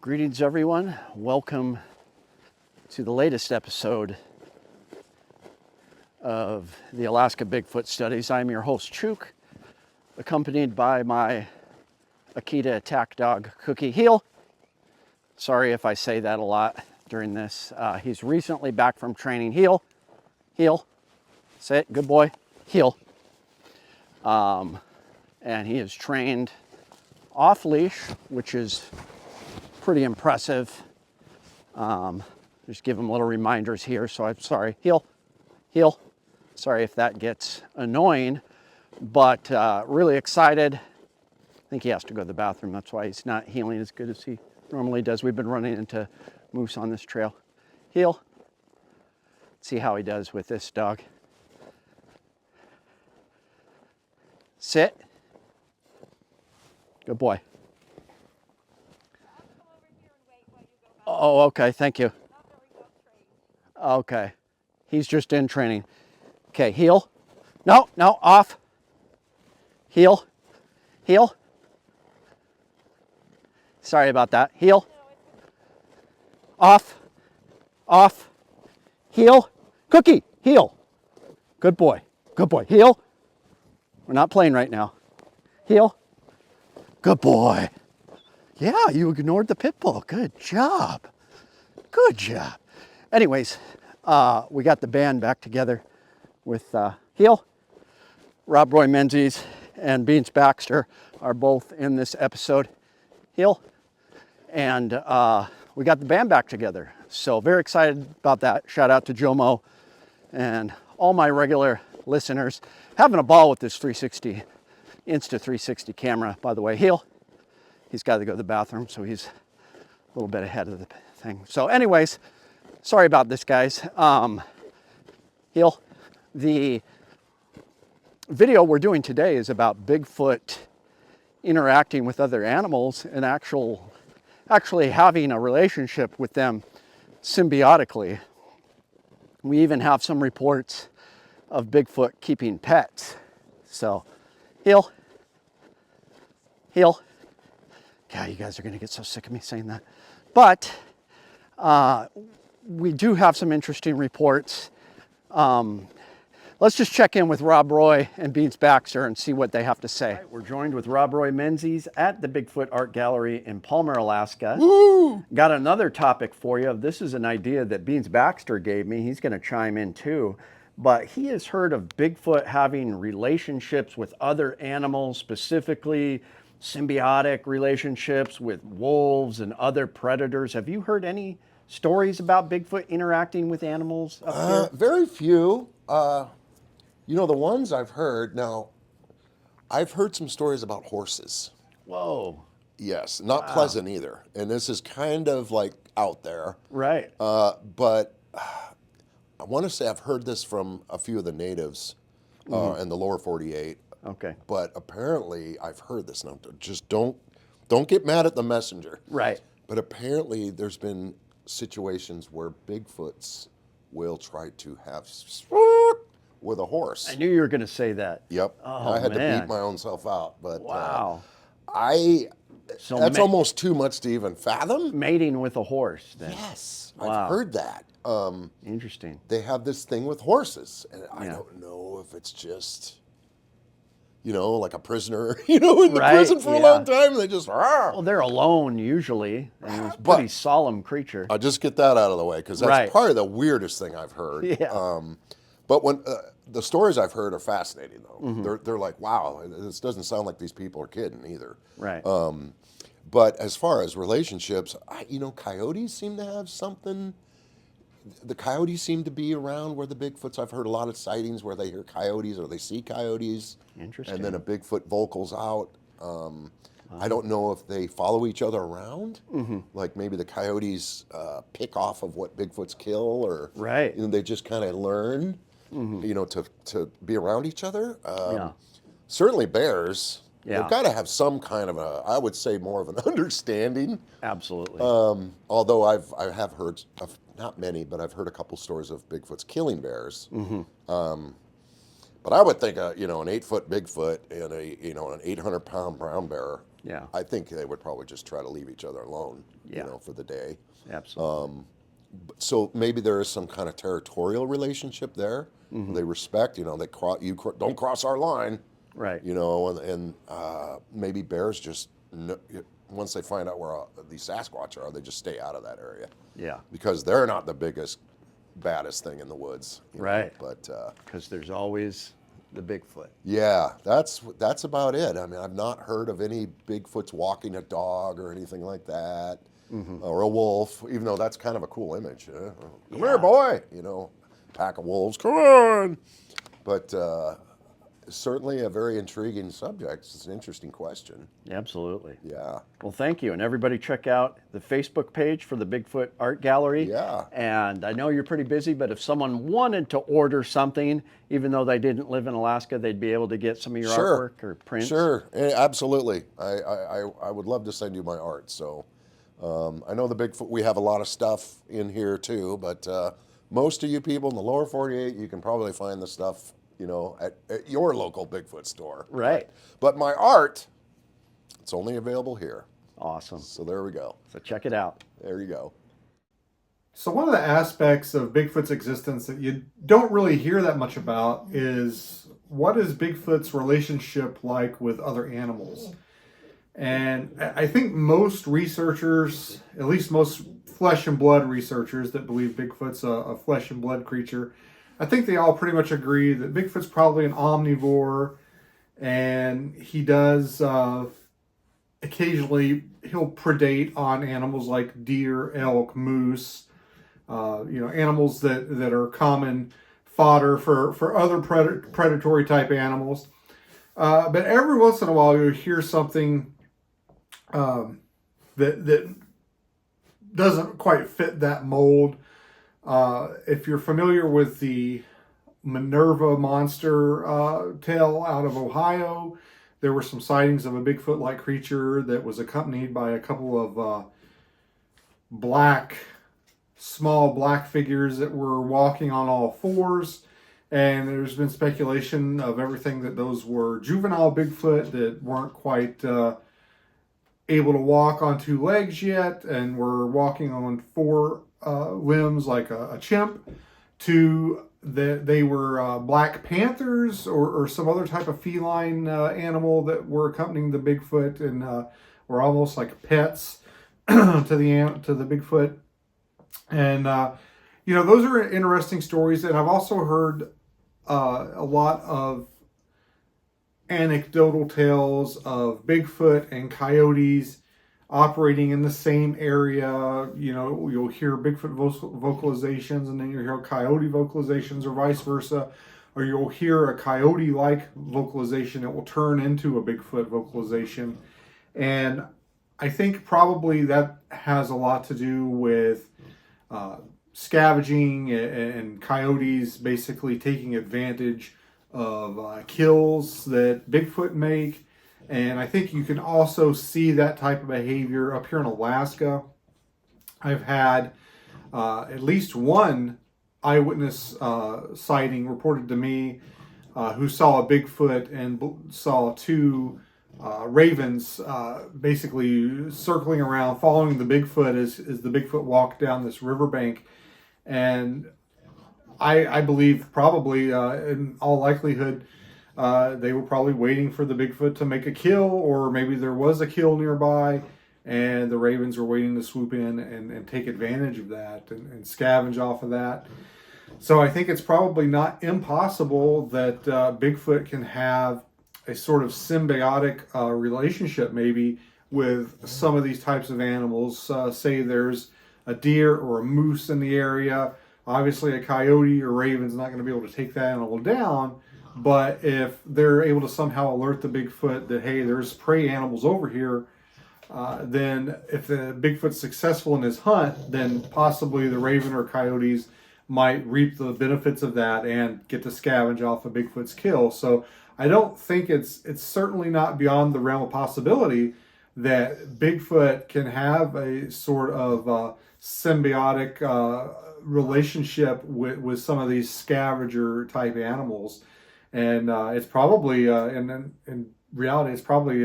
Greetings, everyone. Welcome to the latest episode of the Alaska Bigfoot Studies. I'm your host, Chuke, accompanied by my Akita attack dog, Cookie. Heel. Sorry if I say that a lot during this. He's recently back from training. Heel. Heel. Say it. Good boy. Heel. And he is trained off leash, which is pretty impressive. Just give him little reminders here. So I'm sorry. Heel. Heel. Sorry if that gets annoying, but really excited. I think he has to go to the bathroom. That's why he's not healing as good as he normally does. We've been running into moose on this trail. Heel. See how he does with this dog. Sit. Good boy. Oh, okay. Thank you. Okay. He's just in training. Okay, heel. No, off. Heel. Heel. Sorry about that. Heel. Off. Off. Heel. Cookie. Heel. Good boy. Good boy. Heel. We're not playing right now. Heel. Good boy. Yeah, you ignored the pit bull. Good job. Good job. Anyways, we got the band back together with Heel. Rob Roy Menzies and Baxter are both in this episode. Heel. And we got the band back together. So very excited about that. Shout out to Jomo and all my regular listeners. Having a ball with this Insta360 camera, by the way. Heel. He's got to go to the bathroom, so he's a little bit ahead of the thing. So anyways, sorry about this, guys. Heel. The video we're doing today is about Bigfoot interacting with other animals and actually having a relationship with them symbiotically. We even have some reports of Bigfoot keeping pets. So, heel. Heel. God, you guys are going to get so sick of me saying that. But we do have some interesting reports. Let's just check in with Rob Roy and Baxter and see what they have to say. Right, we're joined with Rob Roy Menzies at the Bigfoot Art Gallery in Palmer, Alaska. Woo! Got another topic for you. This is an idea that Baxter gave me. He's going to chime in too. But he has heard of Bigfoot having relationships with other animals, specifically symbiotic relationships with wolves and other predators. Have you heard any stories about Bigfoot interacting with animals up here? Very few. The ones I've heard, now, I've heard some stories about horses. Whoa. Yes, not pleasant either. And this is kind of like out there. Right. But I want to say I've heard this from a few of the natives in the lower 48. Okay. But apparently I've heard this. Now, just don't get mad at the messenger. Right. But apparently there's been situations where Bigfoots will try to have with a horse. I knew you were going to say that. Yep. Oh, I had to man. beat my own self out. But Wow. That's almost too much to even fathom. Mating with a horse, then. Yes. Wow. I've heard that. Interesting. They have this thing with horses. And I don't know if it's just, like a prisoner, in the prison for a long time. And they just, Well, they're alone usually. And it's a pretty solemn creature. I'll just get that out of the way because that's probably the weirdest thing I've heard. Yeah. But when the stories I've heard are fascinating, though. Mm-hmm. They're like, wow, this doesn't sound like these people are kidding either. Right. But as far as relationships, coyotes seem to have something. The coyotes seem to be around where the Bigfoots. I've heard a lot of sightings where they hear coyotes or they see coyotes. Interesting. And then a Bigfoot vocals out. I don't know if they follow each other around. Mm-hmm. Like maybe the coyotes pick off of what Bigfoots kill, or they just kind of learn, to be around each other. Certainly bears. Yeah. They've got to have some kind of I would say more of an understanding. Absolutely. Although I have heard of, not many, but I've heard a couple stories of Bigfoots killing bears. Mm-hmm. But I would think, an 8-foot Bigfoot and an 800-pound brown bear Yeah. I think they would probably just try to leave each other alone, for the day. Absolutely. So maybe there is some kind of territorial relationship there. They respect, don't cross our line, Right. and maybe bears just, once they find out where these Sasquatch are, they just stay out of that area. Yeah. Because they're not the biggest, baddest thing in the woods. Right. But because there's always the Bigfoot. yeah, that's about it. I mean, I've not heard of any Bigfoots walking a dog or anything like that, or a wolf. Even though that's kind of a cool image. Come here, boy. Pack of wolves. Come on. But certainly a very intriguing subject. It's an interesting question. Absolutely. Yeah. Well, thank you. And everybody check out the Facebook page for the Bigfoot Art Gallery. Yeah. And I know you're pretty busy, but if someone wanted to order something, even though they didn't live in Alaska, they'd be able to get some of your artwork or prints. Sure. Absolutely. I would love to send you my art. So I know the Bigfoot, we have a lot of stuff in here too, but most of you people in the lower 48, you can probably find the stuff at your local Bigfoot store. Right. But my art, it's only available here. Awesome. So there we go. So check it out. There you go. So one of the aspects of Bigfoot's existence that you don't really hear that much about is what is Bigfoot's relationship like with other animals? And I think most researchers, at least most flesh and blood researchers that believe Bigfoot's a flesh and blood creature, I think they all pretty much agree that Bigfoot's probably an omnivore, and he does occasionally he'll predate on animals like deer, elk, moose, animals that are common fodder for other predatory type animals. But every once in a while you'll hear something that doesn't quite fit that mold. If you're familiar with the Minerva monster tale out of Ohio, there were some sightings of a Bigfoot-like creature that was accompanied by a couple of small black figures that were walking on all fours. And there's been speculation of everything that those were juvenile Bigfoot that weren't quite able to walk on two legs yet and were walking on four limbs like a chimp, to that they were black panthers or some other type of feline animal that were accompanying the Bigfoot and were almost like pets to the Bigfoot. And those are interesting stories. And I've also heard a lot of anecdotal tales of Bigfoot and coyotes operating in the same area. You'll hear Bigfoot vocalizations and then you'll hear coyote vocalizations or vice versa, or you'll hear a coyote-like vocalization that will turn into a Bigfoot vocalization. And I think probably that has a lot to do with scavenging and coyotes basically taking advantage of kills that Bigfoot make. And I think you can also see that type of behavior up here in Alaska. I've had at least one eyewitness sighting reported to me who saw a Bigfoot and saw two ravens basically circling around, following the Bigfoot as the Bigfoot walked down this riverbank. And I believe probably in all likelihood they were probably waiting for the Bigfoot to make a kill, or maybe there was a kill nearby and the ravens were waiting to swoop in and take advantage of that and scavenge off of that. So I think it's probably not impossible that Bigfoot can have a sort of symbiotic relationship maybe with some of these types of animals. Say there's a deer or a moose in the area. Obviously a coyote or raven's not going to be able to take that animal down, but if they're able to somehow alert the Bigfoot that, hey, there's prey animals over here, then if the Bigfoot's successful in his hunt, then possibly the raven or coyotes might reap the benefits of that and get to scavenge off a Bigfoot's kill. So I don't think it's certainly not beyond the realm of possibility that Bigfoot can have a sort of symbiotic relationship with some of these scavenger type animals. And it's probably, and reality, it's probably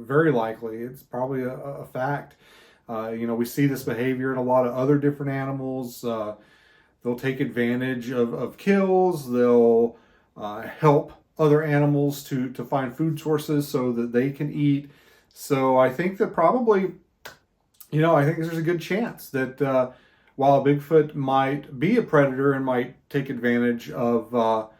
very likely. It's probably a fact. We see this behavior in a lot of other different animals. They'll take advantage of kills. They'll help other animals to find food sources so that they can eat. So I think that probably, I think there's a good chance that while a Bigfoot might be a predator and might take advantage of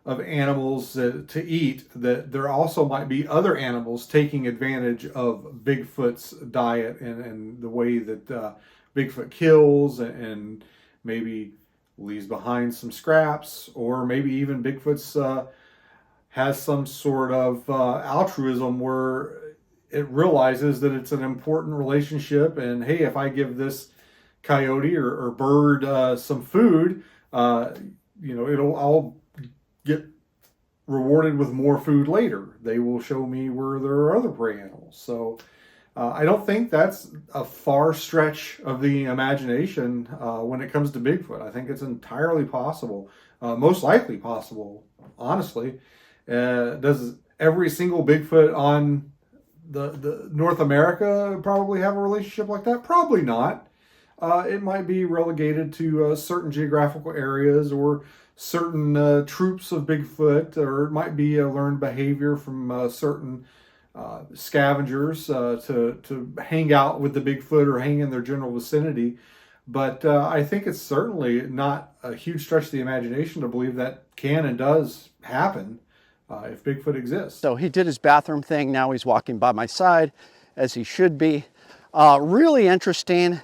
animals to eat, that there also might be other animals taking advantage of Bigfoot's diet and the way that Bigfoot kills and maybe leaves behind some scraps, or maybe even Bigfoot's has some sort of altruism where it realizes that it's an important relationship, and hey, if I give this coyote or bird some food, I'll get rewarded with more food later. They will show me where there are other prey animals. So I don't think that's a far stretch of the imagination when it comes to Bigfoot. I think it's entirely possible, most likely possible, honestly. Does every single Bigfoot on the North America probably have a relationship like that? Probably not. It might be relegated to certain geographical areas or certain troops of Bigfoot, or it might be a learned behavior from certain scavengers to hang out with the Bigfoot or hang in their general vicinity. But I think it's certainly not a huge stretch of the imagination to believe that can and does happen if Bigfoot exists. So he did his bathroom thing. Now he's walking by my side, as he should be. Really interesting.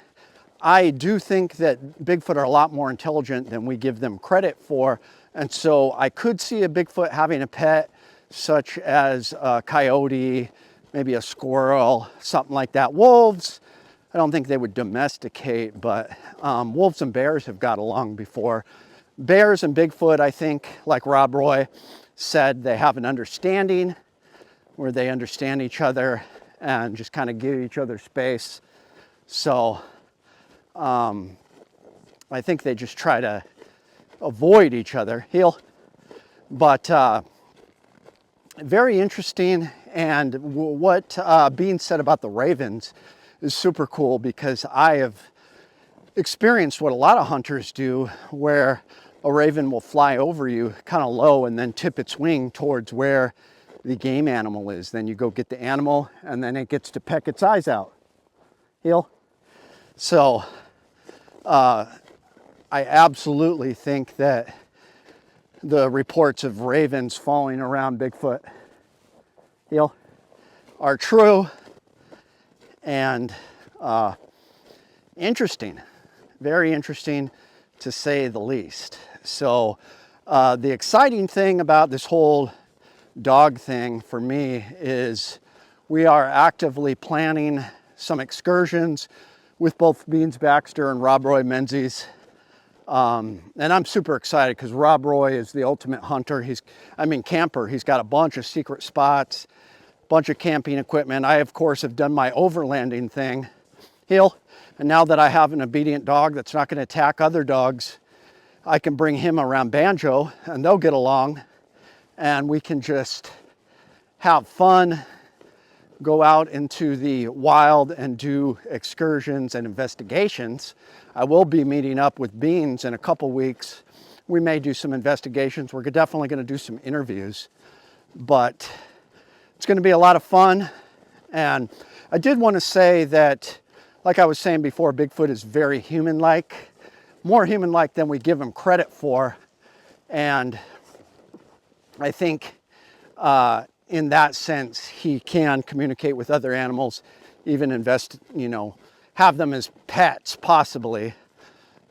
I do think that Bigfoot are a lot more intelligent than we give them credit for. And so I could see a Bigfoot having a pet, such as a coyote, maybe a squirrel, something like that. Wolves, I don't think they would domesticate, but wolves and bears have got along before. Bears and Bigfoot, I think, like Rob Roy said, they have an understanding where they understand each other and just kind of give each other space. So I think they just try to avoid each other. Heel. But very interesting. And what Bean said about the ravens is super cool, because I have experienced what a lot of hunters do, where a raven will fly over you kind of low and then tip its wing towards where the game animal is. Then you go get the animal and then it gets to peck its eyes out. Heel. So I absolutely think that the reports of ravens following around Bigfoot are true and interesting, very interesting to say the least. So the exciting thing about this whole dog thing for me is we are actively planning some excursions with both Beans Baxter and Rob Roy Menzies. And I'm super excited because Rob Roy is the ultimate hunter. Camper. He's got a bunch of secret spots, bunch of camping equipment. I, of course, have done my overlanding thing. And now that I have an obedient dog that's not going to attack other dogs, I can bring him around Banjo and they'll get along and we can just have fun, go out into the wild and do excursions and investigations. I will be meeting up with Beans in a couple weeks. We may do some investigations. We're definitely going to do some interviews, but it's going to be a lot of fun. And I did want to say that, like I was saying before, Bigfoot is very human-like, more human-like than we give him credit for. And I think in that sense, he can communicate with other animals, even have them as pets, possibly.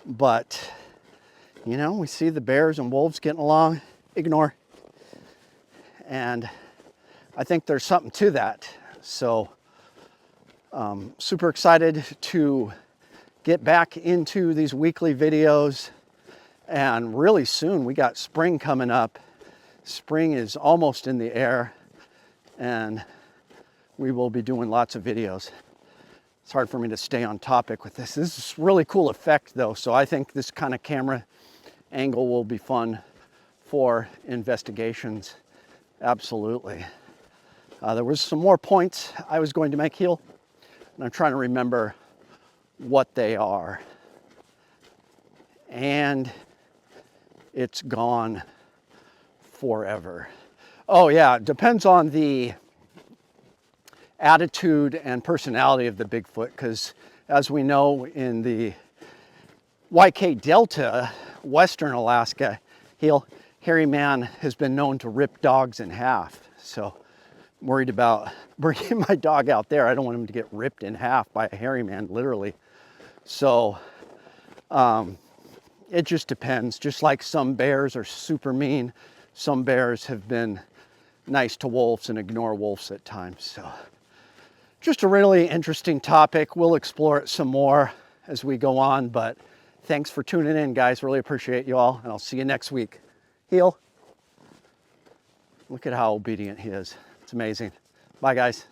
But, we see the bears and wolves getting along. Ignore. And I think there's something to that. So, super excited to get back into these weekly videos. And really soon, we got spring coming up. Spring is almost in the air. And we will be doing lots of videos. It's hard for me to stay on topic with this. This is a really cool effect though, so I think this kind of camera angle will be fun for investigations. Absolutely. There was some more points I was going to make, Heel, and I'm trying to remember what they are. And it's gone forever. Oh yeah, it depends on the attitude and personality of the Bigfoot, because as we know, in the YK Delta, Western Alaska, hairy man has been known to rip dogs in half. So I'm worried about bringing my dog out there. I don't want him to get ripped in half by a hairy man, literally. So it just depends. Just like some bears are super mean, some bears have been nice to wolves and ignore wolves at times. So just a really interesting topic. We'll explore it some more as we go on, but thanks for tuning in, guys. Really appreciate you all, and I'll see you next week. Heel. Look at how obedient he is. It's amazing. Bye, guys.